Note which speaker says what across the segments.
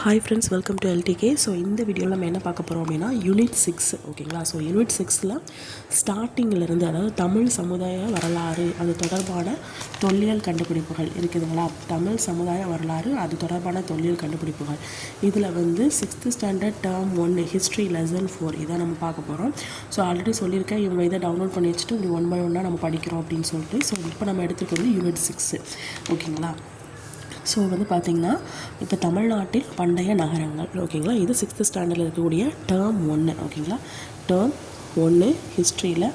Speaker 1: Hi friends, welcome to LDK. So இந்த வீடியோவில் நம்ம என்ன பார்க்க போகிறோம் அப்படின்னா யூனிட் 6 ஓகேங்களா. ஸோ யூனிட் 6ல் ஸ்டார்டிங்கிலிருந்து, அதாவது தமிழ் சமுதாய வரலாறு அது தொடர்பான தொல்லியல் கண்டுபிடிப்புகள் இருக்குதுங்களா. தமிழ் சமுதாய வரலாறு அது தொடர்பான தொல்லியல் கண்டுபிடிப்புகள் இதில் வந்து 6th standard term 1 history lesson 4 இதை நம்ம பார்க்க போகிறோம். ஸோ ஆல்ரெடி சொல்லியிருக்கேன், இவங்க இதை டவுன்லோட் பண்ணி வச்சுட்டு இப்படி 1 by 1 நம்ம படிக்கிறோம் அப்படின்னு சொல்லிட்டு. ஸோ இப்போ நம்ம எடுத்துக்கிறது யூனிட் 6 ஓகேங்களா. ஸோ வந்து பார்த்திங்கன்னா இப்போ தமிழ்நாட்டில் பண்டைய நகரங்கள் ஓகேங்களா. இது 6th ஸ்டாண்டர்டில் இருக்கக்கூடிய டேர்ம் 1 ஓகேங்களா. டேர்ம் 1 ஹிஸ்ட்ரியில்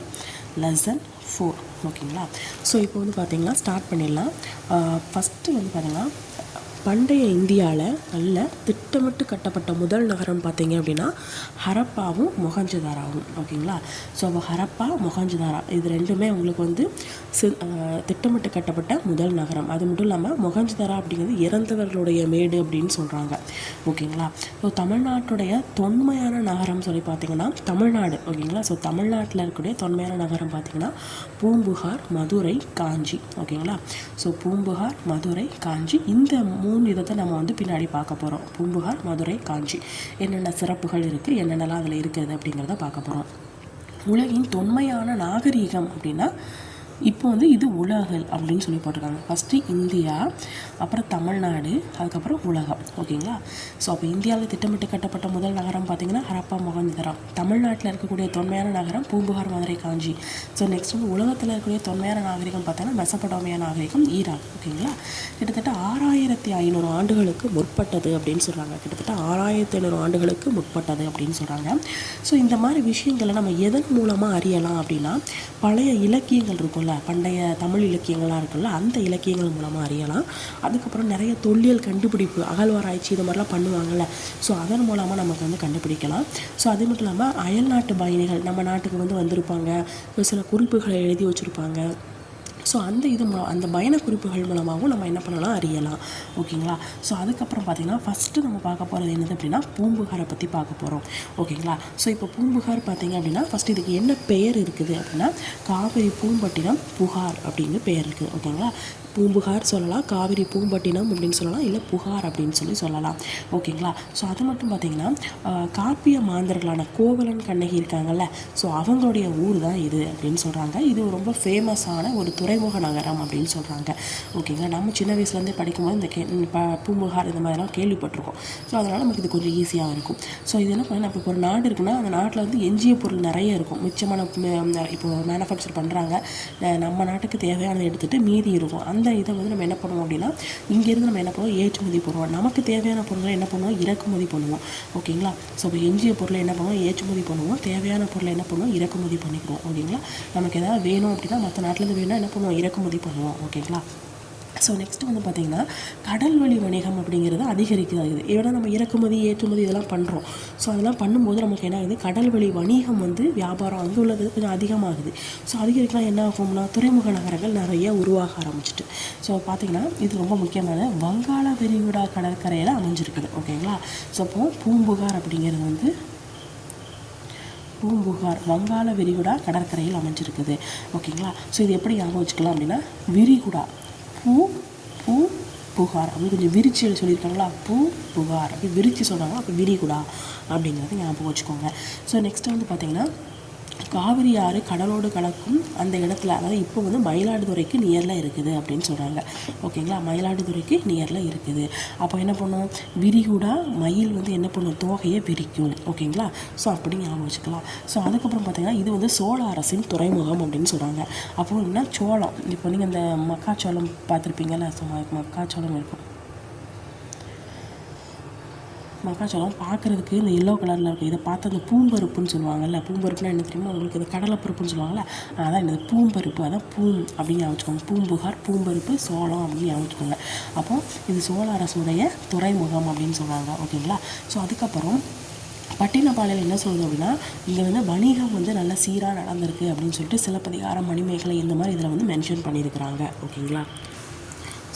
Speaker 1: லெசன் 4 ஓகேங்களா. ஸோ இப்போ வந்து பார்த்திங்கன்னா ஸ்டார்ட் பண்ணிடலாம். ஃபஸ்ட்டு வந்து பார்த்திங்கன்னா பண்டைய இந்தியாவில் நல்ல திட்டமிட்டு கட்டப்பட்ட முதல் நகரம் பார்த்திங்க அப்படின்னா ஹரப்பாவும் மொஹஞ்சதாராவும் ஓகேங்களா. ஸோ அப்போ ஹரப்பா மொஹஞ்சதாரா இது ரெண்டுமே உங்களுக்கு வந்து திட்டமிட்டு கட்டப்பட்ட முதல் நகரம். அது மட்டும் இல்லாமல் மொஹஞ்சதாரா அப்படிங்கிறது இறந்தவர்களுடைய மேடு அப்படின்னு சொல்கிறாங்க ஓகேங்களா. ஸோ தமிழ்நாட்டுடைய தொன்மையான நகரம் சொல்லி பார்த்திங்கன்னா தமிழ்நாடு ஓகேங்களா. ஸோ தமிழ்நாட்டில் இருக்கக்கூடிய தொன்மையான நகரம் பார்த்திங்கன்னா பூம்புகார், மதுரை, காஞ்சி ஓகேங்களா. ஸோ பூம்புகார், மதுரை, காஞ்சி இந்த 3 இதை நம்ம வந்து பின்னாடி பார்க்க போகிறோம். பூம்புகார், மதுரை, காஞ்சி என்னென்ன சிறப்புகள் இருக்குது, என்னென்னலாம் அதில் இருக்குது அப்படிங்கிறத பார்க்க போகிறோம். உலகின் தொன்மையான நாகரீகம் அப்படின்னா இப்போ வந்து இது உலகல் அப்படின்னு சொல்லி போட்டிருக்காங்க. ஃபஸ்ட்டு இந்தியா, அப்புறம் தமிழ்நாடு, அதுக்கப்புறம் உலகம் ஓகேங்களா. ஸோ அப்போ இந்தியாவில் திட்டமிட்டு கட்டப்பட்ட முதல் நகரம் பார்த்திங்கன்னா ஹரப்பா மொஹஞ்சதாரா. தமிழ்நாட்டில் இருக்கக்கூடிய தொன்மையான நகரம் பூம்புகார், மதுரை, காஞ்சி. ஸோ நெக்ஸ்ட் வந்து உலகத்தில் இருக்கக்கூடிய தொன்மையான நாகரிகம் பார்த்தீங்கன்னா மெசபடோமியா நாகரிகம், ஈரான் ஓகேங்களா. கிட்டத்தட்ட 6500 ஆண்டுகளுக்கு முற்பட்டது அப்படின்னு சொல்கிறாங்க. கிட்டத்தட்ட 6500 ஆண்டுகளுக்கு முற்பட்டது அப்படின்னு சொல்கிறாங்க. ஸோ இந்த மாதிரி விஷயங்களை நம்ம எதன் மூலமாக அறியலாம் அப்படின்னா பழைய இலக்கியங்கள் இருக்கும்ல, பண்டைய தமிழ் இலக்கியங்களாக இருக்குல்ல, அந்த இலக்கியங்கள் மூலமாக அறியலாம். அதுக்கப்புறம் நிறைய தொல்லியல் கண்டுபிடிப்பு அகழ்வாராய்ச்சி இது மாதிரிலாம் பண்ணுவாங்கள்ல, ஸோ அதன் மூலமாக நமக்கு வந்து கண்டுபிடிக்கலாம். ஸோ அது மட்டும் இல்லாமல் அயல் நாட்டு பயணிகள் நம்ம நாட்டுக்கு வந்து வந்திருப்பாங்க, சில குறிப்புகளை எழுதி வச்சுருப்பாங்க. ஸோ அந்த பயண குறிப்புகள் மூலமாகவும் நம்ம என்ன பண்ணலாம், அறியலாம் ஓகேங்களா. ஸோ அதுக்கப்புறம் பார்த்திங்கன்னா ஃபஸ்ட்டு நம்ம பார்க்க போகிறது என்னது அப்படின்னா பூம்புகாரை பற்றி பார்க்க போகிறோம் ஓகேங்களா. ஸோ இப்போ பூம்புகார் பார்த்திங்க அப்படின்னா ஃபஸ்ட்டு இதுக்கு என்ன பெயர் இருக்குது அப்படின்னா காவிரி பூம்பட்டினம் புகார் அப்படின்னு பெயர் இருக்குது ஓகேங்களா. பூம்புகார் சொல்லலாம், காவிரி பூம்பட்டினம் அப்படின்னு சொல்லலாம், இல்லை புகார் அப்படின்னு சொல்லலாம் ஓகேங்களா. ஸோ அது மட்டும் பார்த்திங்கன்னா காப்பிய மாந்தர்களான கோவலன் கண்ணகி இருக்காங்கல்ல, ஸோ அவங்களுடைய ஊர் தான் இது அப்படின்னு சொல்கிறாங்க. இது ரொம்ப ஃபேமஸான ஒரு துறைமுக நகரம் அப்படின்னு சொல்கிறாங்க ஓகேங்களா. நம்ம சின்ன வயசுலேருந்தே படிக்கும்போது இந்த பூம்புகார் இந்த மாதிரிலாம் கேள்விப்பட்டிருக்கோம். ஸோ அதனால் நமக்கு இது கொஞ்சம் ஈஸியாக இருக்கும். ஸோ இது என்ன பண்ணால் இப்போ ஒரு நாடு இருக்குன்னா அந்த நாட்டில் வந்து எஞ்சிய பொருள் நிறைய இருக்கும், மிச்சமான இப்போ மேனுஃபேக்சர் பண்ணுறாங்க, நம்ம நாட்டுக்கு தேவையானதை எடுத்துகிட்டு மீதி இருக்கும். அந்த இதை வந்து நம்ம என்ன பண்ணுவோம் அப்படின்னா இங்கேருந்து நம்ம என்ன பண்ணுவோம், ஏற்றுமதி பண்ணுவோம். நமக்கு தேவையான பொருளை என்ன பண்ணுவோம், இறக்குமதி பண்ணுவோம் ஓகேங்களா. ஸோ இப்போ எஞ்சிய பொருளை என்ன பண்ணுவோம், ஏற்றுமதி பண்ணுவோம். தேவையான பொருளை என்ன பண்ணுவோம், இறக்குமதி பண்ணிக்கிறோம் ஓகேங்களா. நமக்கு எதாவது வேணும் அப்படின்னா மற்ற நாட்டிலேருந்து வேணும்னா என்ன பண்ணுவோம், இறக்குமதி பண்ணுவோம் ஓகேங்களா. ஸோ நெக்ஸ்ட்டு வந்து பார்த்திங்கன்னா கடல் வழி வணிகம் அப்படிங்கிறது அதிகரிக்குது. ஏன்னா நம்ம இறக்குமதி ஏற்றுமதி இதெல்லாம் பண்ணுறோம். ஸோ அதெல்லாம் பண்ணும்போது நமக்கு என்ன ஆகுது, கடல் வழி வணிகம் வந்து வியாபாரம் அங்கே உள்ளது கொஞ்சம் அதிகமாகுது. ஸோ அதிகரிக்கலாம் என்ன ஆகும்னா துறைமுக நகரங்கள் நிறைய உருவாக ஆரம்பிச்சிட்டு. ஸோ பார்த்திங்கன்னா இது ரொம்ப முக்கியமான வங்காள விரிகுடா கடற்கரையில் அமைஞ்சிருக்குது ஓகேங்களா. ஸோ அப்போது பூம்புகார் அப்படிங்கிறது வந்து பூம்புகார் வங்காள விரிகுடா கடற்கரையில் அமைஞ்சிருக்குது ஓகேங்களா. ஸோ இது எப்படி ஞாபகம் வச்சுக்கலாம் அப்படின்னா விரிகுடா பூ புகார் அப்படி கொஞ்சம் விரிச்சு சொல்லியிருக்காங்களா, பூ புகார் அப்படி விரிச்சு சொல்கிறாங்க, அப்போ விரிகுடா அப்படிங்கிறது ஞாபகம் வச்சுக்கோங்க. ஸோ நெக்ஸ்ட்டு வந்து பார்த்திங்கன்னா காவிரி ஆறு கடலோடு கலக்கும் அந்த இடத்துல, அதாவது இப்போ வந்து மயிலாடுதுறைக்கு நியரில் இருக்குது அப்படின்னு சொல்கிறாங்க ஓகேங்களா. மயிலாடுதுறைக்கு நியரில் இருக்குது. அப்போ என்ன பண்ணும், விரிகுடா மயில் வந்து என்ன பண்ணும், தோகையை விரிக்கும் ஓகேங்களா. ஸோ அப்படி ஞாபகம் வச்சுக்கலாம். ஸோ அதுக்கப்புறம் பார்த்திங்கன்னா இது வந்து சோழ அரசின் துறைமுகம் அப்படின்னு சொல்கிறாங்க. அப்போது என்ன சோளம், இப்போ நீங்கள் இந்த மக்காச்சோளம் பார்த்துருப்பீங்கல்ல, ஸோ மக்காச்சோளம் இருக்கும். மக்காச்சோளம் பார்க்குறதுக்கு இந்த எல்லோ கலரில் இருக்குது. இதை பார்த்து அந்த பூம்பருப்புன்னு சொல்லுவாங்கள்ல, பூம்பருப்புனா என்ன தெரியுமா உங்களுக்கு, இந்த கடலைப்பருப்புன்னு சொல்லுவாங்கள்ல, அதான் இந்த பூம்பருப்பு, அதான் அப்படின்னு ஞாபகம். பூம்புகார், பூம்பருப்பு, சோளம் அப்படின்னு ஞாபகம். அப்போது இது சோழ அரசுடைய துறைமுகம் அப்படின்னு சொல்கிறாங்க ஓகேங்களா. ஸோ அதுக்கப்புறம் பட்டினப்பாளையில் என்ன சொல்லுது அப்படின்னா இங்கே வந்து வணிகம் வந்து நல்லா சீராக நடந்திருக்கு அப்படின்னு சொல்லிட்டு சிலப்பதிகாரம், மணிமேகலை இந்த மாதிரி இதில் வந்து மென்ஷன் பண்ணியிருக்கிறாங்க ஓகேங்களா.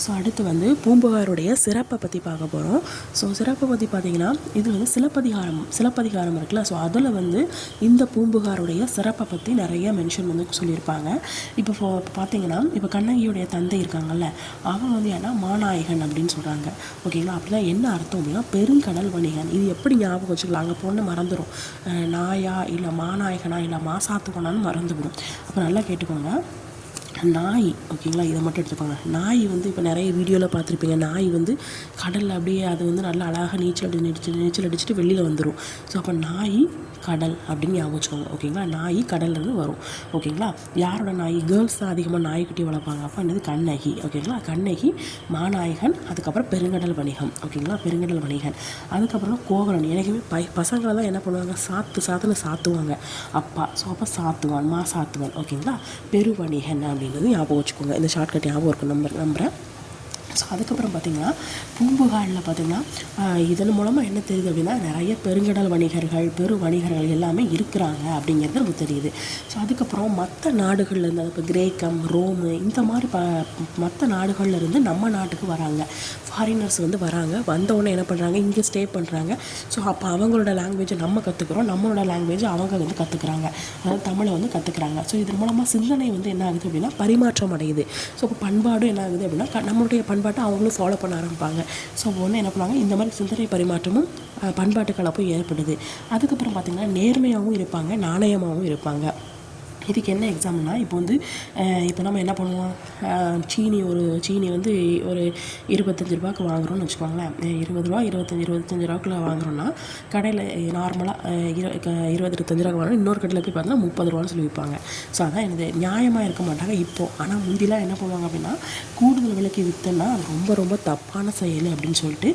Speaker 1: ஸோ அடுத்து வந்து பூம்புகாருடைய சிறப்பை பற்றி பார்க்க போகிறோம். ஸோ சிறப்பை பற்றி பார்த்திங்கன்னா இது வந்து சிலப்பதிகாரம் இருக்குல்ல, ஸோ அதில் வந்து இந்த பூம்புகாருடைய சிறப்பை பற்றி நிறைய மென்ஷன் வந்து சொல்லியிருப்பாங்க. இப்போ பார்த்திங்கன்னா இப்போ கண்ணகியுடைய தந்தை இருக்காங்கல்ல, அவங்க வந்து ஏன்னா மாநாயகன் அப்படின்னு சொல்கிறாங்க. ஓகேங்களா, அப்படின்னா என்ன அர்த்தம் அப்படின்னா பெருங்கடல் வணிகன். இது எப்படி ஞாபகம் வச்சுக்கலாம், அங்கே பொண்ணு மறந்துடும், நாயா இல்லை மாநாயகனா இல்லை மாசாத்துவனான்னு மறந்துவிடும். அப்போ நல்லா கேட்டுக்கோங்க, நாய். ஓகேங்களா, இதை மட்டும் எடுத்துக்கோங்க. நாய் வந்து இப்போ நிறைய வீடியோவில் பார்த்துருப்பீங்க, நாய் வந்து கடலில் அப்படியே அது வந்து நல்லா அழகாக நீச்சல் அடிச்சுட்டு வெளியில் வந்துடும். ஸோ அப்போ நாய் கடல் அப்படின்னு ஞாபகம் வச்சுக்கோங்க. ஓகேங்களா, நாய் கடல்லேருந்து வரும். ஓகேங்களா, யாரோட நாய்? கேர்ள்ஸ் தான் அதிகமாக நாய்க்குட்டி வளர்ப்பாங்க. அப்போ என்னது கண்ணகி. ஓகேங்களா, கண்ணகி, மாநாயகன், அதுக்கப்புறம் பெருங்கடல் வணிகம். ஓகேங்களா, பெருங்கடல் வணிகன். அதுக்கப்புறம் கோவலன். எனக்குமே பசங்களெல்லாம் என்ன பண்ணுவாங்க, சாத்துன்னு சாத்துவாங்க அப்பா. ஸோ அப்போ சாத்துவான், சாத்துவான். ஓகேங்களா, பெருவணிகன் அப்படின்றது ஞாபகம் வச்சுக்கோங்க. இந்த ஷார்ட்கட் ஞாபகம் இருக்கும் நம்புகிறேன். ஸோ அதுக்கப்புறம் பார்த்திங்கன்னா பூம்புகாரில் பார்த்திங்கன்னா இதன் மூலமாக என்ன தெரியுது அப்படின்னா நிறைய பெருங்கடல் வணிகர்கள் எல்லாமே இருக்கிறாங்க அப்படிங்கிறது நமக்கு தெரியுது. ஸோ அதுக்கப்புறம் மற்ற நாடுகள்லேருந்து, இப்போ கிரேக்கம், ரோமு, இந்த மாதிரி மற்ற நாடுகள்லேருந்து நம்ம நாட்டுக்கு வராங்க, ஃபாரினர்ஸ் வந்து வராங்க. வந்தவுடனே என்ன பண்ணுறாங்க, இங்கே ஸ்டே பண்ணுறாங்க. ஸோ அப்போ அவங்களோட லாங்குவேஜை நம்ம கற்றுக்குறோம், நம்மளோட லாங்குவேஜை அவங்க வந்து கற்றுக்குறாங்க, அதாவது தமிழை வந்து கற்றுக்குறாங்க. ஸோ இதன் மூலமாக சிந்தனை வந்து என்ன ஆகுது அப்படின்னா பரிமாற்றம் அடையுது. ஸோ இப்போ பண்பாடும் என்ன ஆகுது அப்படின்னா நம்மளுடைய பண்பாட்டை அவங்களும் ஃபாலோ பண்ண ஆரம்பிப்பாங்க. ஸோ ஒன்று என்ன பண்ணுவாங்க, இந்த மாதிரி சிந்தனை பரிமாற்றமும் பண்பாட்டு கலப்பும் ஏற்படுது. அதுக்கப்புறம் பார்த்திங்கன்னா நேர்மையாகவும் இருப்பாங்க, நாணயமாகவும் இருப்பாங்க. இதுக்கு என்ன எக்ஸாம்பிள்னால் இப்போ வந்து இப்போ நம்ம என்ன பண்ணுவோம், சீனி வந்து ஒரு 25 ரூபாய்க்கு வாங்குகிறோன்னு வச்சுக்கோங்களேன். 20 ரூபா 25 ரூபாய்க்குள்ள வாங்குகிறோன்னா கடையில் நார்மலாக 25 ரூபா வாங்கினா இன்னொரு கடையில் போய் பார்த்தீங்கன்னா 30 ரூபான்னு சொல்லி விற்பாங்க. ஸோ அதான் எனது நியாயமாக இருக்க மாட்டாங்க இப்போது. ஆனால் முந்திலாம் என்ன பண்ணுவாங்க அப்படின்னா கூடுதல் விலைக்கு விற்றுன்னா ரொம்ப ரொம்ப தப்பான செயல் அப்படின்னு சொல்லிட்டு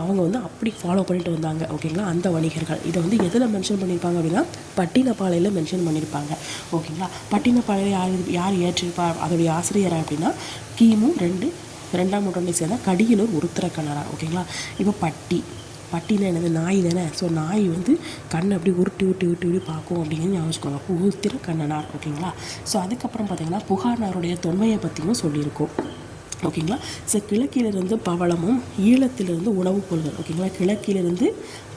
Speaker 1: அவங்க வந்து அப்படி ஃபாலோ பண்ணிட்டு வந்தாங்க. ஓகேங்களா, அந்த வணிகர்கள் இதை வந்து எதில் மென்ஷன் பண்ணியிருப்பாங்க அப்படின்னா பட்டினப்பாளையில் மென்ஷன் பண்ணியிருப்பாங்க. ஓகேங்களா, பட்டினப்பாளையில் யார் ஏற்றிருப்பார், அதோடைய ஆசிரியர் அப்படின்னா கிமு 2ஆம் நூற்றாண்டை சேர்ந்த கடியலூர் உருத்திரக்கண்ணனார். ஓகேங்களா, இப்போ பட்டினா என்னது, நாய் தானே. ஸோ நாய் வந்து கண்ணை அப்படி உருட்டி பார்க்கும் அப்படிங்கிறது ஞாபகம் வச்சுக்கோங்க, உருத்திரக்கண்ணனார். ஓகேங்களா, ஸோ அதுக்கப்புறம் பார்த்திங்கன்னா புகார்னாருடைய தொன்மையை பற்றியும் சொல்லியிருக்கோம். ஓகேங்களா, ஸோ கிழக்கிலிருந்து பவளமும் ஈழத்திலிருந்து உணவுப் பொருள்கள். ஓகேங்களா, கிழக்கிலிருந்து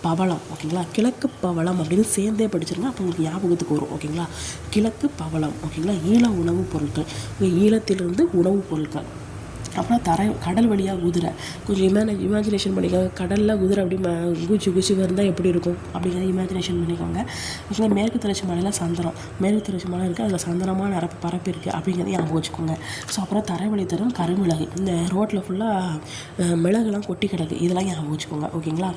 Speaker 1: பவளம். ஓகேங்களா, கிழக்கு பவளம் அப்படின்னு சேர்ந்தே படிச்சிருங்க, அப்போ உங்களுக்கு ஞாபகத்துக்கு வரும். ஓகேங்களா, கிழக்கு பவளம். ஓகேங்களா, ஈழ உணவுப் பொருட்கள், ஈழத்திலிருந்து உணவுப் பொருட்கள். அப்புறம் கடல் வழியாக குதிரை. கொஞ்சம் இமேஜினேஷன் பண்ணிக்கோங்க, கடலில் குதிரை அப்படி குச்சி இருந்தால் எப்படி இருக்கும் அப்படிங்கிறத இமேஜினேஷன் பண்ணிக்கோங்க. ஓகேங்களா, மேற்கு தொடர்ச்சி மலையில் சந்திரம், மேற்கு தொடர்ச்சி மலை இருக்குது, அதில் சந்திரமாக பரப்பு இருக்குது அப்படிங்கிறத ஞாபகம் வச்சுக்கோங்க. ஸோ அப்புறம் தரைவழி தரும் கருமிளகு, இந்த ரோட்டில் ஃபுல்லாக மிளகுலாம் கொட்டி கிடக்கு, இதெல்லாம் ஞாபகம் வச்சுக்கோங்க. ஓகேங்களா,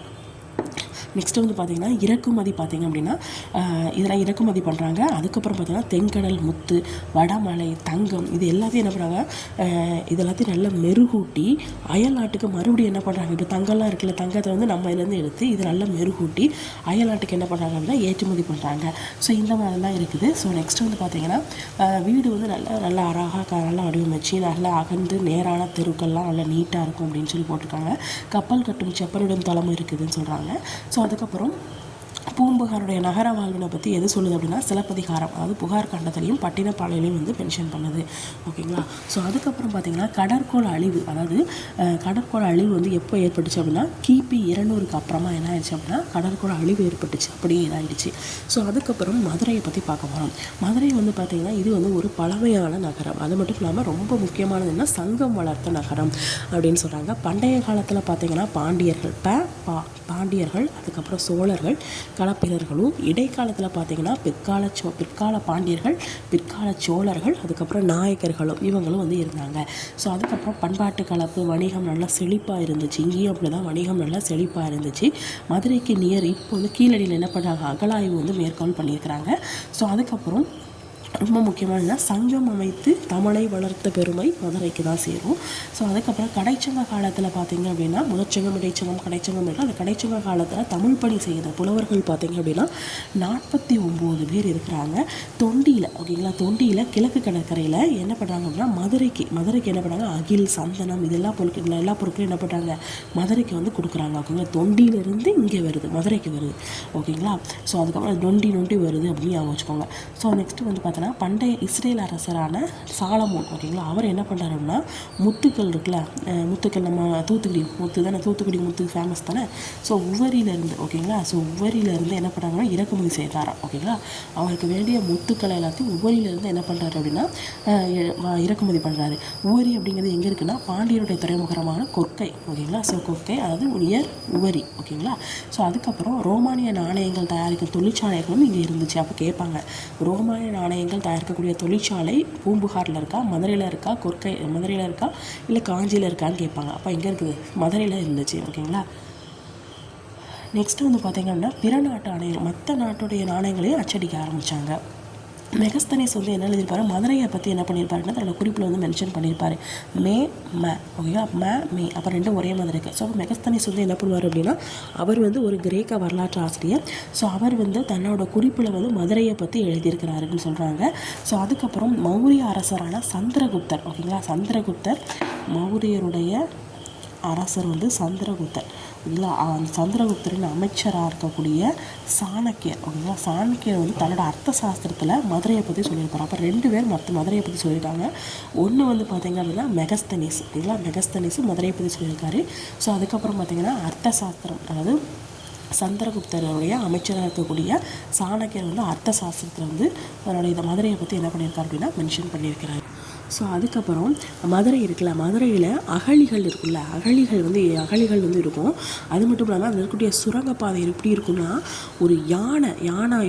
Speaker 1: நெக்ஸ்ட்டு வந்து பார்த்திங்கன்னா இறக்குமதி பார்த்திங்க அப்படின்னா இதெல்லாம் இறக்குமதி பண்ணுறாங்க. அதுக்கப்புறம் பார்த்திங்கன்னா தென்கடல் முத்து, வடமலை தங்கம், இது எல்லாத்தையும் என்ன பண்ணுறாங்க, இது எல்லாத்தையும் நல்லா மெருகூட்டி அயல் நாட்டுக்கு மறுபடியும் என்ன பண்ணுறாங்க, இப்போ தங்கம்லாம் இருக்குல்ல, தங்கத்தை வந்து நம்ம இதுலேருந்து எடுத்து இது நல்லா மெருகூட்டி அயல் நாட்டுக்கு என்ன பண்ணுறாங்க அப்படின்னா ஏற்றுமதி பண்ணுறாங்க. ஸோ இந்த மாதிரிலாம் இருக்குது. ஸோ நெக்ஸ்ட்டு வந்து பார்த்திங்கன்னா வீடு வந்து நல்லா அழகாக நல்லா வடிவமைச்சு நல்லா அகர்ந்து நேரான தெருக்கள்லாம் நல்லா நீட்டாக இருக்கும் அப்படின்னு சொல்லி போட்டிருக்காங்க. கப்பல் கட்டும் செப்பனிடும் தளமும் இருக்குதுன்னு சொல்கிறாங்க. ஸோ அதுக்கப்புறம் பூம்புகாருடைய நகர வாழ்வினை பற்றி எது சொல்லுது அப்படின்னா சிலப்பதிகாரம், அதாவது புகார் கண்டத்திலையும் பட்டினப்பாளையிலையும் வந்து மென்ஷன் பண்ணுது. ஓகேங்களா, ஸோ அதுக்கப்புறம் பார்த்திங்கன்னா கடற்கோள் அழிவு, அதாவது கடற்கோள் அழிவு வந்து எப்போ ஏற்பட்டுச்சு அப்படின்னா கிபி 200க்கு அப்புறமா என்ன ஆயிடுச்சு அப்படின்னா கடற்கோள் அழிவு ஏற்பட்டுச்சு, அப்படியே இதாகிடுச்சு. ஸோ அதுக்கப்புறம் மதுரையை பற்றி பார்க்க போகிறோம். மதுரை வந்து பார்த்திங்கன்னா இது வந்து ஒரு பழமையான நகரம், அது மட்டும் இல்லாமல் ரொம்ப முக்கியமானது என்ன, சங்கம் வளர்த்த நகரம் அப்படின்னு சொல்கிறாங்க. பண்டைய காலத்தில் பார்த்திங்கன்னா பாண்டியர்கள், அதுக்கப்புறம் சோழர்கள், களப்பிரர்களும், இடைக்காலத்தில் பார்த்திங்கன்னா பிற்கால பாண்டியர்கள், பிற்கால சோழர்கள், அதுக்கப்புறம் நாயக்கர்களும் இவங்களும் வந்து இருந்தாங்க. ஸோ அதுக்கப்புறம் பண்பாட்டு கலப்பு, வணிகம் நல்லா செழிப்பாக இருந்துச்சு. இங்கேயும் அப்படி தான் வணிகம் நல்லா செழிப்பாக இருந்துச்சு. மதுரைக்கு நியர் இப்போ வந்து கீழடியில் என்ன பண்ணுறாங்க, அகழாய்வு வந்து மேற்கொள் பண்ணியிருக்கிறாங்க. ஸோ அதுக்கப்புறம் ரொம்ப முக்கியமான சங்கம் அமைத்து தமிழை வளர்த்த பெருமை மதுரைக்கு தான் சேரும். ஸோ அதுக்கப்புறம் கடைச்சங்க காலத்தில் பார்த்திங்க அப்படின்னா முதற்சங்கம், இடைச்சங்கம், கடைச்சங்கம் இருக்குது. அந்த கடைச்சங்க காலத்தில் தமிழ் பணி செய்த புலவர்கள் பார்த்திங்க அப்படின்னா 49 பேர் இருக்கிறாங்க தொண்டியில். ஓகேங்களா, தொண்டியில் கிழக்கு கடற்கரையில் என்ன பண்ணுறாங்க அப்படின்னா மதுரைக்கு என்ன பண்ணுறாங்க, அகில், சந்தனம், எல்லா பொருட்களும் என்ன பண்ணுறாங்க மதுரைக்கு வந்து கொடுக்குறாங்க. ஓகேங்களா, தொண்டியிலிருந்து இங்கே வருது, மதுரைக்கு வருது. ஓகேங்களா, ஸோ அதுக்கப்புறம் நொண்டி வருது அப்படின்னு ஞாபகம் வச்சுக்கோங்க. ஸோ நெக்ஸ்ட்டு வந்து பார்த்தோன்னா பண்டைய இஸ்ரேல் அரசரான சாலமோன் ஓகேங்களா, அவர் என்ன பண்ணுறாரு அப்படின்னா முத்துக்கள் இருக்குல்ல, முத்துக்கள் நம்ம தூத்துக்குடி முத்து தானே, தூத்துக்குடி முத்து ஃபேமஸ் தானே. ஸோ உவரியிலேருந்து ஓகேங்களா, ஸோ உவரியிலேருந்து என்ன பண்ணுறாங்கன்னா இறக்குமதி செய்தாராம் ஓகேங்களா. அவருக்கு வேண்டிய முத்துக்களை எல்லாத்தையும் உவரியிலேருந்து என்ன பண்ணுறாரு அப்படின்னா இறக்குமதி பண்ணுறாரு. உவரி அப்படிங்கிறது எங்கே இருக்குன்னா பாண்டியருடைய துறைமுகமான கொற்கை ஓகேங்களா. ஸோ கொற்கை அதாவது நியர் உவரி ஓகேங்களா. ஸோ அதுக்கப்புறம் ரோமானிய நாணயங்கள் தயாரிக்கும் தொழிற்சாலைகளும் இங்கே இருந்துச்சு. அப்போ கேட்பாங்க, ரோமானிய நாணயங்கள் தயாரிக்கக்கூடிய தொழிற்சாலை பூம்புகாரில் இருக்கா, மதுரையில் இருக்கா, கொற்கை மதுரையில் இருக்கா, இல்லை காஞ்சியில் இருக்கான்னு கேட்பாங்க. அப்போ எங்கே இருக்குது, மதுரையில் இருந்துச்சு ஓகேங்களா. நெக்ஸ்ட்டு வந்து பார்த்திங்க அப்படின்னா பிற நாட்டு நாணயம் மற்ற நாட்டுடைய நாணயங்களையும் அச்சடிக்க ஆரம்பித்தாங்க. மெகஸ்தனிஸ் வந்து என்ன எழுதியிருப்பாரு, மதுரையை பற்றி என்ன பண்ணியிருப்பாருன்னா தன்னோட குறிப்பில் வந்து மென்ஷன் பண்ணியிருப்பார். மே ஓகேங்களா, மே அப்போ ரெண்டும் ஒரே மாதிரி இருக்குது. ஸோ அப்போ மெகஸ்தனிஸ் வந்து என்ன பண்ணுவார் அப்படின்னா அவர் வந்து ஒரு கிரேக்க வரலாற்று ஆசிரியர். ஸோ அவர் வந்து தன்னோட குறிப்பில் வந்து மதுரையை பற்றி எழுதியிருக்கிறாருன்னு சொல்கிறாங்க. ஸோ அதுக்கப்புறம் மௌரிய அரசரான சந்திரகுப்தர் ஓகேங்களா, சந்திரகுப்தர் மௌரியருடைய அரசர் வந்து சந்திரகுப்தர் ஓகேங்களா. அந்த சந்திரகுப்தரின் அமைச்சராக இருக்கக்கூடிய சாணக்கியர் ஓகேங்களா, சாணக்கியர் வந்து தன்னோட அர்த்த சாஸ்திரத்தில் மதுரையை பற்றி சொல்லியிருப்பார். அப்போ 2 பேர் மதுரையை பற்றி சொல்லியிருக்காங்க. ஒன்று வந்து பார்த்திங்க அப்படின்னா மெகஸ்தனிஸ் ஓகேங்களா, மெகஸ்தனிஸ் மதுரையை பற்றி சொல்லியிருக்காரு. ஸோ அதுக்கப்புறம் பார்த்திங்கன்னா அர்த்த சாஸ்திரம் அதாவது சந்திரகுப்தருடைய அமைச்சராக இருக்கக்கூடிய சாணக்கியர் வந்து அர்த்த சாஸ்திரத்தில் வந்து அவருடைய இந்த மதுரையை பற்றி என்ன பண்ணியிருக்காரு அப்படின்னா மென்ஷன் பண்ணியிருக்கிறார். ஸோ அதுக்கப்புறம் மதுரை இருக்குல்ல, மதுரையில் அகழிகள் இருக்குல்ல, அகழிகள் வந்து இருக்கும். அது மட்டும் இல்லாமல் அதில் இருக்கக்கூடிய சுரங்கப்பாதை எப்படி இருக்குன்னா ஒரு யானை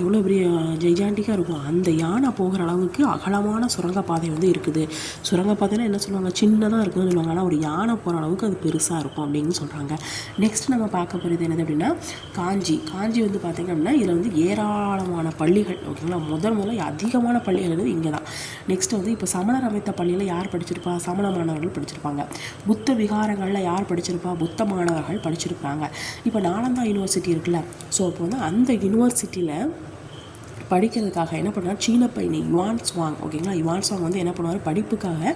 Speaker 1: எவ்வளோ பெரிய ஜெய்ஜாண்டிக்காக இருக்கும், அந்த யானை போகிற அளவுக்கு அகலமான சுரங்கப்பாதை வந்து இருக்குது. சுரங்கப்பாதைன்னா என்ன சொல்லுவாங்க, சின்னதாக இருக்குன்னு சொல்லுவாங்க, ஆனால் ஒரு யானை போகிற அளவுக்கு அது பெருசாக இருக்கும் அப்படின்னு சொல்கிறாங்க. நெக்ஸ்ட் நம்ம பார்க்க போகிறது என்னது அப்படின்னா காஞ்சி வந்து பார்த்திங்க அப்படின்னா இதில் வந்து ஏராளமான பள்ளிகள் ஓகேங்களா. முதல்ல அதிகமான பள்ளிகள் வந்து இங்கே தான். நெக்ஸ்ட் வந்து இப்போ சமணர் அமைத்த பள்ளியில் யார் படிச்சிருப்பா, சமண மாணவர்கள் படிச்சிருப்பாங்க. புத்த விகாரங்களில் யார் படிச்சிருப்பா, புத்த மாணவர்கள் படிச்சிருப்பாங்க. இப்போ நாலந்தா யூனிவர்சிட்டி இருக்குல்ல, ஸோ அப்போ வந்து அந்த யூனிவர்சிட்டியில் படிக்கிறதுக்காக என்ன பண்ணுவார், சீன பயணி யுவான் சுவாங் ஓகேங்களா. யுவான் சுவாங் வந்து என்ன பண்ணுவார், படிப்புக்காக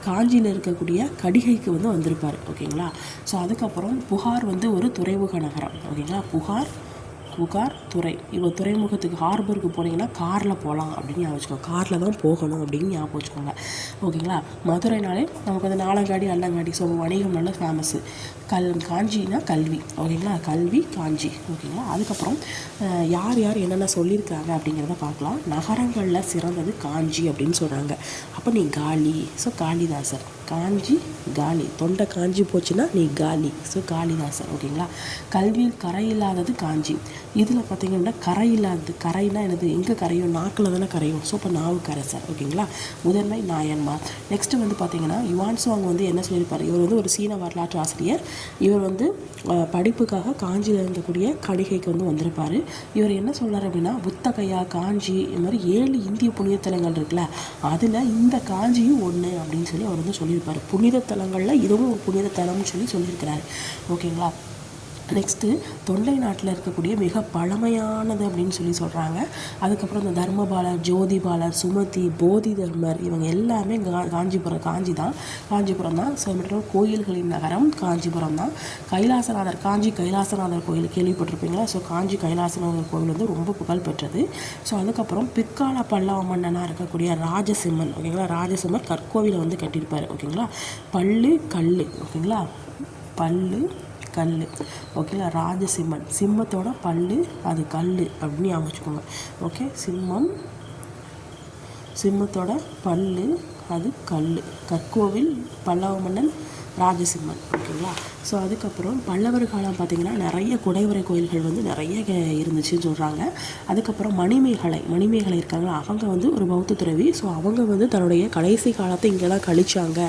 Speaker 1: காஞ்சியில் இருக்கக்கூடிய கடிகைக்கு வந்து வந்திருப்பார் ஓகேங்களா. ஸோ அதுக்கப்புறம் புகார் வந்து ஒரு துறைமுக நகரம் ஓகேங்களா. புகார் துறை. இப்போ துறைமுகத்துக்கு ஹார்பருக்கு போனீங்கன்னா காரில் போகலாம் அப்படின்னு ஞாபகம் வச்சுக்கோங்க, காரில் தான் போகணும் அப்படின்னு ஞாபகம் வச்சுக்கோங்க ஓகேங்களா. மதுரைனாலே நமக்கு வந்து நாலங்காடி அல்லங்காடி, ஸோ வணிகம் நல்ல ஃபேமஸ்ஸு. காஞ்சினா கல்வி ஓகேங்களா, கல்வி காஞ்சி ஓகேங்களா. அதுக்கப்புறம் யார் என்னென்ன சொல்லியிருக்காங்க அப்படிங்கிறத பார்க்கலாம். நகரங்களில் சிறந்தது காஞ்சி அப்படின்னு சொல்கிறாங்க. அப்போ நீ காலி, ஸோ காளிதாசர். காலி, தொண்டை காஞ்சி போச்சுன்னா நீ காலி, ஸோ காளிதாசர் ஓகேங்களா. கல்வியில் கரை இல்லாதது காஞ்சி. இதில் பார்த்திங்கன்னா கரை இல்லாதது, கரைனா என்னது, எங்கே கரையும், நாக்கில் தானே கரையும், ஸோ இப்போ நாவுக்கரசர் ஓகேங்களா. முதன்மை நாயன்மார். நெக்ஸ்ட்டு வந்து பார்த்திங்கன்னா யுவான் சுவாங் வந்து என்ன சொல்லியிருப்பார், இவர் வந்து ஒரு சீன வரலாற்று ஆசிரியர். இவர் வந்து படிப்புக்காக காஞ்சியில் இருந்தக்கூடிய கடிகைக்கு வந்து வந்திருப்பார். இவர் என்ன சொல்கிறார் அப்படின்னா புத்தகையா, காஞ்சி, இது மாதிரி 7 இந்திய புனிதத்தலங்கள் இருக்குல்ல, அதில் இந்த காஞ்சியும் ஒன்று அப்படின்னு சொல்லி அவர் வந்து சொல்லியிருப்பார். புனித தலங்களில் இதுவும் ஒரு புனித தலம்னு சொல்லியிருக்கிறாரு ஓகேங்களா. நெக்ஸ்ட்டு தொண்டை நாட்டில் இருக்கக்கூடிய மிக பழமையானது அப்படின்னு சொல்கிறாங்க. அதுக்கப்புறம் இந்த தர்மபாலர், ஜோதிபாலர், சுமதி, போதி தர்மர் இவங்க எல்லாமே காஞ்சிபுரம் தான். ஸோ மட்டும் கோயில்களின் நகரம் காஞ்சிபுரம் தான். கைலாசநாதர் கோயில் கேள்விப்பட்டிருப்பீங்களா. ஸோ காஞ்சி கைலாசநாதர் கோயில் வந்து ரொம்ப புகழ்பெற்றது. ஸோ அதுக்கப்புறம் பிற்கால பல்லவ மன்னனாக இருக்கக்கூடிய ராஜசிம்மன் ஓகேங்களா. ராஜசிம்மர் கற்கோவிலை வந்து கட்டியிருப்பார் ஓகேங்களா. பல்லு கல் ஓகேங்களா, பல்லு கல் ஓகேங்களா. ராஜசிம்மன், சிம்மத்தோட பல்லு அது கல் அப்படின்னு ஞாபகம் வச்சுக்கோங்க ஓகே. சிம்மத்தோட பல்லு அது கல். கற்கோவில் பல்லவ மன்னன் ராஜசிம்மன் ஓகேங்களா. ஸோ அதுக்கப்புறம் பல்லவர் காலம் பார்த்திங்கன்னா நிறைய குடைவரை கோயில்கள் வந்து நிறைய இருந்துச்சுன்னு சொல்கிறாங்க. அதுக்கப்புறம் மணிமேகலை இருக்காங்களா, அவங்க வந்து ஒரு பௌத்த துறவி. ஸோ அவங்க வந்து தன்னுடைய கடைசி காலத்தை இங்கே தான் கழிச்சாங்க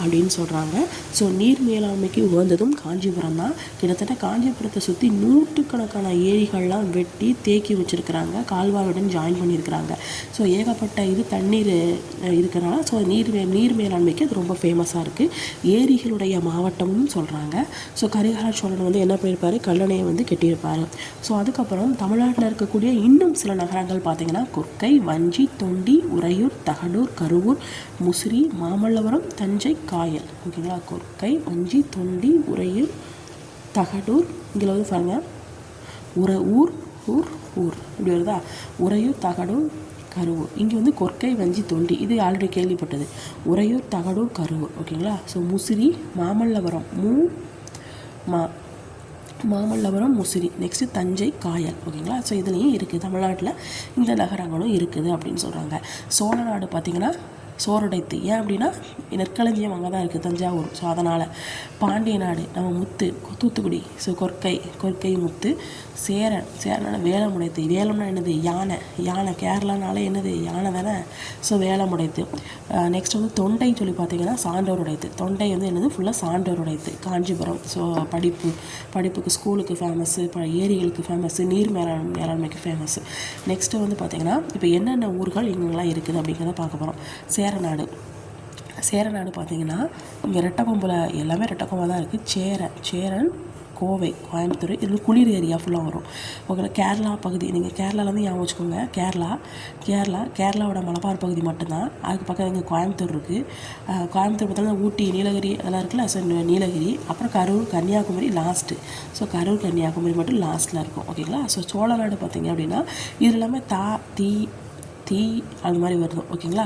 Speaker 1: அப்படின்னு சொல்கிறாங்க. ஸோ நீர் மேலாண்மைக்கு உகந்ததும் காஞ்சிபுரம் தான். கிட்டத்தட்ட காஞ்சிபுரத்தை சுற்றி 100கணக்கான ஏரிகள்லாம் வெட்டி தேக்கி வச்சுருக்கிறாங்க, கால்வாயுடன் ஜாயின் பண்ணியிருக்கிறாங்க. ஸோ ஏகப்பட்ட இது தண்ணீர் இருக்கிறனால ஸோ நீர் மேலாண்மைக்கு அது ரொம்ப ஃபேமஸாக இருக்குது. ஏரிகளுடைய மாவட்டம்னு சொல்கிறாங்க. ஸோ கரிகால சோழன் வந்து என்ன பண்ணியிருப்பார், கல்லணையை வந்து கட்டியிருப்பார். ஸோ அதுக்கப்புறம் தமிழ்நாட்டில் இருக்கக்கூடிய இன்னும் சில நகரங்கள் பார்த்திங்கன்னா கொற்கை, வஞ்சி, தொண்டி, உறையூர், தகடூர், கருவூர், முசிறி, மாமல்லபுரம், தஞ்சை, காயல் ஓகேங்களா. கொற்கை, வஞ்சி, தொண்டி, உறையூர், தகடூர், இங்கே வந்து பாருங்கள் ஊர் இப்படி வருதா, உறையூர், தகடூர், கருவூர். இங்கே வந்து கொற்கை வஞ்சி தொண்டி, இது ஆல்ரெடி கேள்விப்பட்டது. உறையூர், தகடூர், கருவூர். ஓகேங்களா. ஸோ முசிறி, மாமல்லபுரம், மாமல்லபுரம், முசிறி. நெக்ஸ்ட்டு தஞ்சை, காயல். ஓகேங்களா. ஸோ இதுலேயும் இருக்குது, தமிழ்நாட்டில் இந்த நகரங்களும் இருக்குது அப்படின்னு சொல்கிறாங்க. சோழ நாடு பார்த்திங்கன்னா சோறுடைத்து. ஏன் அப்படின்னா நெற்களஞ்சியம் அங்கே தான் இருக்குது, தஞ்சாவூர். ஸோ அதனால் பாண்டிய நாடு நம்ம முத்து, தூத்துக்குடி. ஸோ கொற்கை முத்து. சேரனால வேலமுடைத்து. வேலம்னா என்னது? யானை. கேரளானால என்னது? யானை தானே. ஸோ வேலமுடைத்து. நெக்ஸ்ட் வந்து தொண்டை சொல்லி பார்த்தீங்கன்னா சான்றோர் உடைத்து. தொண்டை வந்து என்னது? ஃபுல்லாக சான்றோர் உடைத்து. காஞ்சிபுரம். ஸோ படிப்புக்கு ஸ்கூலுக்கு ஃபேமஸ்ஸு, ஏரிகளுக்கு ஃபேமஸ்ஸு, நீர் மேலாண்மைக்கு ஃபேமஸ்ஸு. நெக்ஸ்ட்டு வந்து பார்த்திங்கன்னா இப்போ என்னென்ன ஊர்கள் இங்கெல்லாம் இருக்குது அப்படிங்கிறத பார்க்க போகிறோம். சேரநாடு பார்த்திங்கன்னா இங்கே ரெட்டக்கொம்பில் எல்லாமே ரெட்டக்கொம்பை தான் இருக்குது. சேரன், கோவை, கோயம்புத்தூர், இது குளிர் ஏரியா ஃபுல்லாக வரும். ஓகே. கேரளா பகுதி, நீங்கள் கேரளாலேருந்து ஞாபகம் வச்சுக்கோங்க. கேரளாவோட மலபார் பகுதி மட்டும்தான். அதுக்கு பக்கம் இங்கே கோயம்புத்தூர் இருக்குது. கோயம்புத்தூர் பார்த்தோம்னா ஊட்டி, நீலகிரி அதெல்லாம் இருக்குல்ல. ஸோ நீலகிரி, அப்புறம் கரூர், கன்னியாகுமரி லாஸ்ட்டு. ஸோ கரூர், கன்னியாகுமரி மட்டும் லாஸ்ட்டில் இருக்கும். ஓகேங்களா. ஸோ சோழநாடு பார்த்திங்க அப்படின்னா இது எல்லாமே தீ அது மாதிரி வருது. ஓகேங்களா.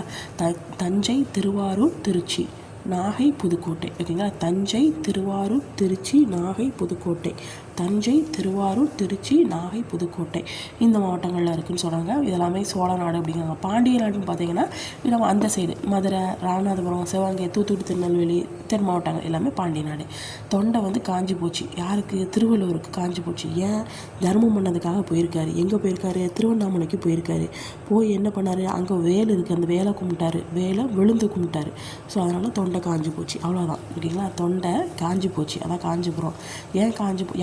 Speaker 1: தஞ்சை, திருவாரூர், திருச்சி, நாகை, புதுக்கோட்டை. ஓகேங்களா. தஞ்சை, திருவாரூர், திருச்சி, நாகை, புதுக்கோட்டை. தஞ்சை, திருவாரூர், திருச்சி, நாகை, புதுக்கோட்டை இந்த மாவட்டங்களில் இருக்குதுன்னு சொல்கிறாங்க. இதெல்லாமே சோழ நாடு அப்படிங்கிறாங்க. பாண்டிய நாடுன்னு பார்த்தீங்கன்னா நம்ம அந்த சைடு மதுரை, ராமநாதபுரம், சிவகங்கை, தூத்துக்குடி, திருநெல்வேலி, தென் மாவட்டங்கள் எல்லாமே பாண்டிய நாடு. தொண்டை வந்து காஞ்சி போச்சு. யாருக்கு? திருவள்ளுவருக்கு காஞ்சி போச்சு. ஏன்? தர்மம் பண்ணதுக்காக போயிருக்காரு. எங்கே போயிருக்காரு? திருவண்ணாமலைக்கு போயிருக்காரு. போய் என்ன பண்ணார்? அங்கே வேல் இருக்குது, அந்த வேலை கும்பிட்டாரு. வேலை விழுந்து கும்பிட்டாரு. ஸோ அதனால் தொண்டை காஞ்சி போச்சு. அவ்வளோதான். ஓகேங்களா. தொண்டை காஞ்சி போச்சு. அதான் காஞ்சிபுரம். ஏன்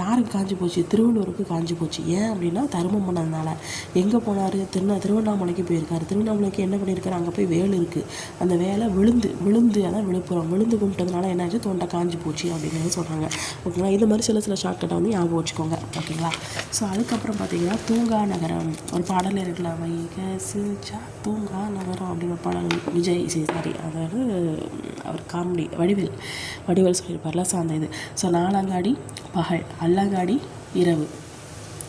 Speaker 1: யாருக்கு காஞ்சி போச்சு? திருவள்ளுவருக்கு காஞ்சி போச்சு. ஏன் அப்படின்னா தர்மம் பண்ணதுனால. எங்கே போனார்? திருவண்ணாமலைக்கு போயிருக்காரு. திருவண்ணாமலைக்கு என்ன பண்ணியிருக்காரு? அங்கே போய் வேல் இருக்குது. அந்த வேலை விழுந்து அதான் விழுப்புரம் விழுந்து கும்பிட்டதுனால என்னாச்சு? தொண்டை காஞ்சி போச்சு அப்படிங்கிறத சொல்கிறாங்க. ஓகேங்களா. இது மாதிரி சில ஷார்ட்கட்டை வந்து ஞாபகம் வச்சுக்கோங்க. ஓகேங்களா. ஸோ அதுக்கப்புறம் பார்த்தீங்கன்னா தூங்கா நகரம் ஒரு பாடல் இருக்குல்ல, வைகசிச்சா தூங்கா நகரம் அப்படிங்கிற பாடல் விஜய் சாரி அதாவது அவர் காமெடி வடிவேல் சொல்லியிருப்பார்ல. ஸோ அந்த இது. ஸோ நாலங்காடி பகல், அல்லங்காடி இரவு.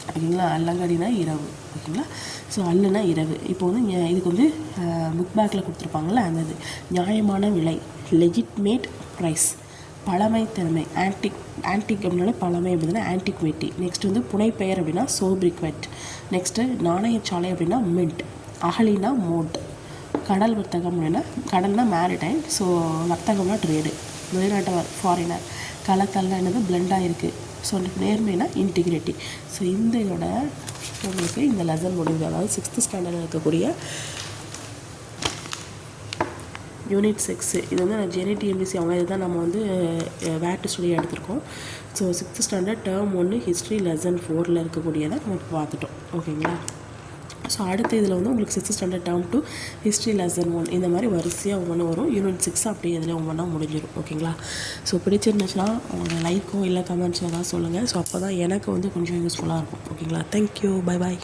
Speaker 1: ஓகேங்களா. அல்லங்காடினா இரவு. ஓகேங்களா. ஸோ அல்லுனா இரவு. இப்போ வந்து இதுக்கு வந்து புக் பேக்கில் கொடுத்துருப்பாங்கள்ல அந்த இது. நியாயமான விலை, லெஜிட்மேட் ப்ரைஸ். பழமை திறமை, ஆன்டிக் அப்படின்னாலே பழமை அப்படின்னா ஆன்டிக்விட்டி. நெக்ஸ்ட் வந்து புனைப்பெயர் அப்படின்னா சோப்ரிக்வெட். நெக்ஸ்ட்டு நாணயச்சாலை அப்படின்னா மின்ட். அகலினா மோட். கடல் வர்த்தகம் அப்படின்னா கடல்னா மேரிடைம். ஸோ வர்த்தகம்னா ட்ரேடு, வெளிநாட்டவர், ஃபாரினர். கலக்கல்லாம் என்னது? பிளெண்டாக இருக்குது. So நேர்மைனா integrity. ஸோ இதோட உங்களுக்கு இந்த லெசன் முடிவு. அதாவது 6th ஸ்டாண்டர்டில் இருக்கக்கூடிய யூனிட் 6 இது வந்து JNTMBC அவங்க இதுதான் நம்ம வந்து வேட் ஸ்டடி எடுத்திருக்கோம். So 6th standard term 1 history lesson 4ல் இருக்கக்கூடியதை நம்ம பார்த்துட்டோம். ஓகேங்களா. ஸோ அடுத்த இதில் வந்து உங்களுக்கு 6th standard term 2 history lesson 1 இந்த மாதிரி வரிசையாக ஒவ்வொன்று வரும். யூனிட் 6 அப்படியே இதில் ஒவ்வொன்றா முடிஞ்சிடும். ஓகேங்களா. ஸோ பிடிச்சிருந்துச்சுன்னா உங்களோட லைக்கோ இல்லை கமெண்ட்ஸோ ஏதாவது சொல்லுங்கள். ஸோ அப்போ தான் எனக்கு வந்து கொஞ்சம் யூஸ்ஃபுல்லாக இருக்கும். ஓகேங்களா. தேங்க்யூ. Bye bye.